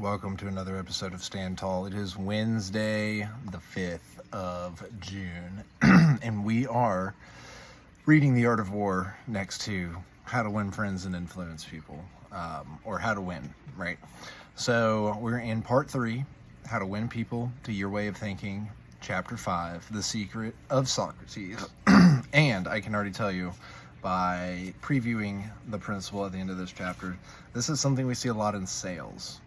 Welcome to another episode of Stand Tall. It is Wednesday, the 5th of June, and we are reading The Art of War next to How to Win Friends and Influence People, or How to Win, right? So we're in part 3, How to Win People to Your Way of Thinking, chapter 5, The Secret of Socrates. And I can already tell you, by previewing the principle at the end of this chapter, this is something we see a lot in sales.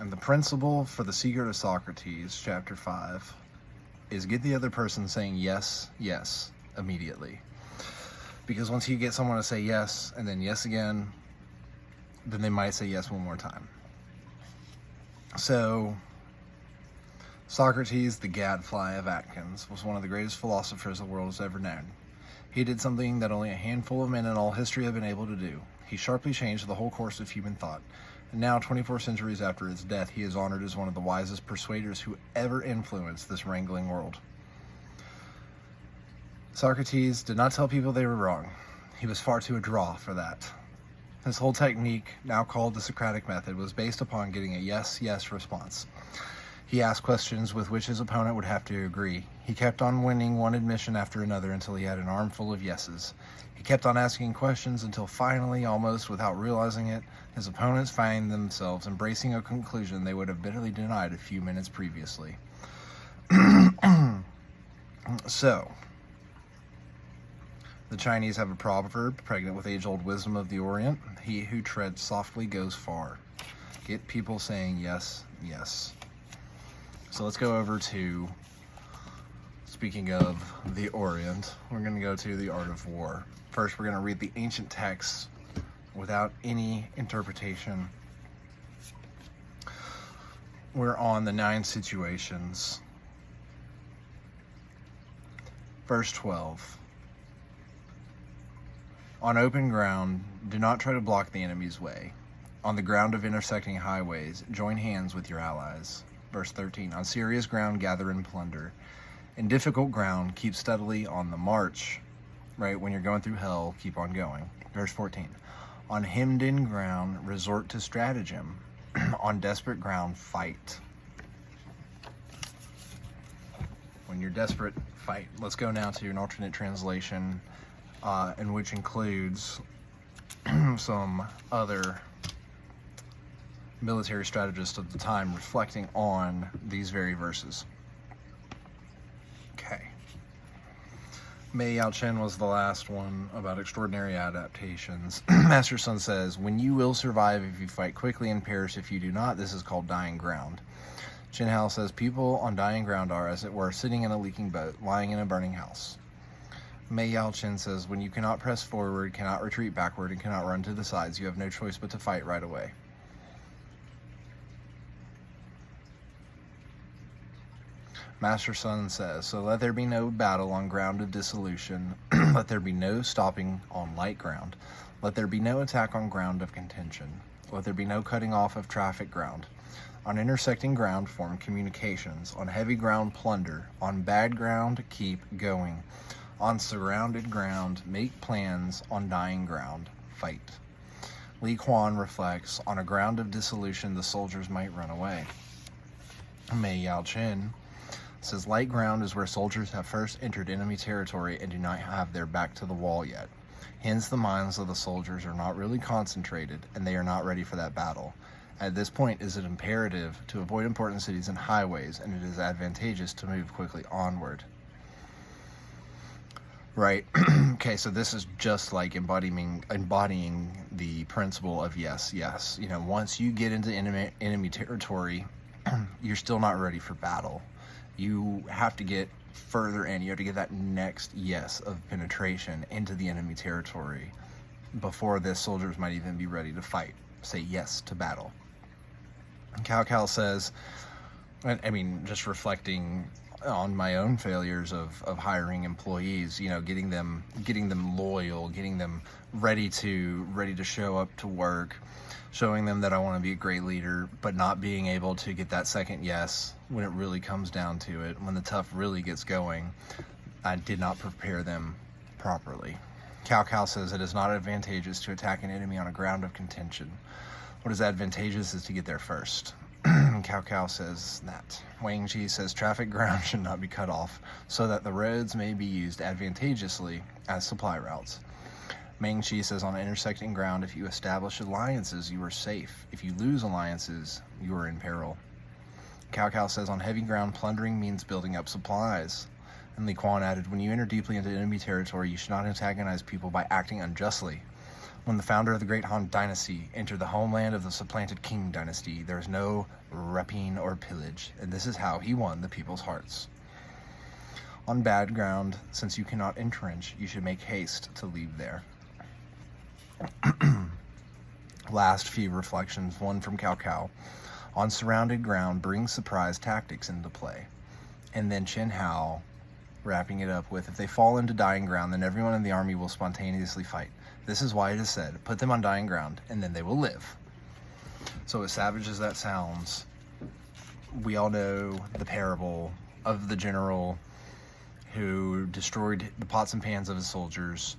And the principle for the secret of Socrates, chapter 5, is get the other person saying yes, yes, immediately. Because once you get someone to say yes, and then yes again, then they might say yes one more time. So, Socrates, the gadfly of Athens, was one of the greatest philosophers the world has ever known. He did something that only a handful of men in all history have been able to do. He sharply changed the whole course of human thought. And now, 24 centuries after his death, he is honored as one of the wisest persuaders who ever influenced this wrangling world. Socrates did not tell people they were wrong. He was far too a draw for that. His whole technique, now called the Socratic method, was based upon getting a yes, yes response. He asked questions with which his opponent would have to agree. He kept on winning one admission after another until he had an armful of yeses. He kept on asking questions until finally, almost without realizing it, his opponents find themselves embracing a conclusion they would have bitterly denied a few minutes previously. So, the Chinese have a proverb pregnant with age-old wisdom of the Orient: he who treads softly goes far. Get people saying yes, yes. So let's go over to, speaking of the Orient, we're going to go to the Art of War. First, we're going to read the ancient texts without any interpretation. We're on the 9 situations. Verse 12. On open ground, do not try to block the enemy's way. On the ground of intersecting highways, join hands with your allies. Verse 13, on serious ground, gather and plunder. In difficult ground, keep steadily on the march. Right, when you're going through hell, keep on going. Verse 14, on hemmed-in ground, resort to stratagem. On desperate ground, fight. When you're desperate, fight. Let's go now to an alternate translation, in which includes some other military strategists of the time reflecting on these very verses. Okay. Mei Yao Chen was the last one about extraordinary adaptations. Master Sun says, when you will survive if you fight quickly and perish if you do not, this is called dying ground. Chen Hao says, people on dying ground are, as it were, sitting in a leaking boat, lying in a burning house. Mei Yao Chen says, when you cannot press forward, cannot retreat backward, and cannot run to the sides, you have no choice but to fight right away. Master Sun says, so let there be no battle on ground of dissolution. Let there be no stopping on light ground. Let there be no attack on ground of contention. Let there be no cutting off of traffic ground. On intersecting ground, form communications. On heavy ground, plunder. On bad ground, keep going. On surrounded ground, make plans. On dying ground, fight. Li Quan reflects, on a ground of dissolution, the soldiers might run away. Mei Yao Chen says, light ground is where soldiers have first entered enemy territory and do not have their back to the wall yet. Hence, the minds of the soldiers are not really concentrated, and they are not ready for that battle. At this point, it is imperative to avoid important cities and highways, and it is advantageous to move quickly onward. Right. Okay, so this is just like embodying the principle of yes, yes. You know, once you get into enemy territory, you're still not ready for battle. You have to get further in. You have to get that next yes of penetration into the enemy territory before the soldiers might even be ready to fight. Say yes to battle. Cao Cao says, I mean, just reflecting on my own failures of hiring employees, you know, getting them loyal, getting them ready to show up to work, showing them that I want to be a great leader, but not being able to get that second yes when it really comes down to it, when the tough really gets going. I did not prepare them properly. Cao Cao says it is not advantageous to attack an enemy on a ground of contention. What is advantageous is to get there first. Cao says that. Wang Ji says traffic ground should not be cut off so that the roads may be used advantageously as supply routes. Meng Chi says on intersecting ground, if you establish alliances, you are safe. If you lose alliances, you are in peril. Cao says on heavy ground, plundering means building up supplies. And Li Quan added, when you enter deeply into enemy territory, you should not antagonize people by acting unjustly. When the founder of the Great Han Dynasty entered the homeland of the supplanted Qing Dynasty, there was no rapine or pillage, and this is how he won the people's hearts. On bad ground, since you cannot entrench, you should make haste to leave there. Last few reflections, one from Cao. On surrounded ground, bring surprise tactics into play. And then Chen Hao, wrapping it up with, if they fall into dying ground, then everyone in the army will spontaneously fight. This is why it is said, put them on dying ground, and then they will live. So as savage as that sounds, we all know the parable of the general who destroyed the pots and pans of his soldiers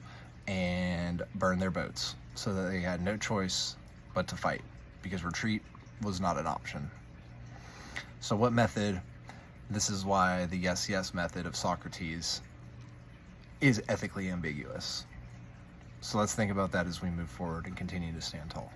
and burned their boats so that they had no choice but to fight, because retreat was not an option. So what method? This is why the yes method of Socrates is ethically ambiguous. So let's think about that as we move forward and continue to stand tall.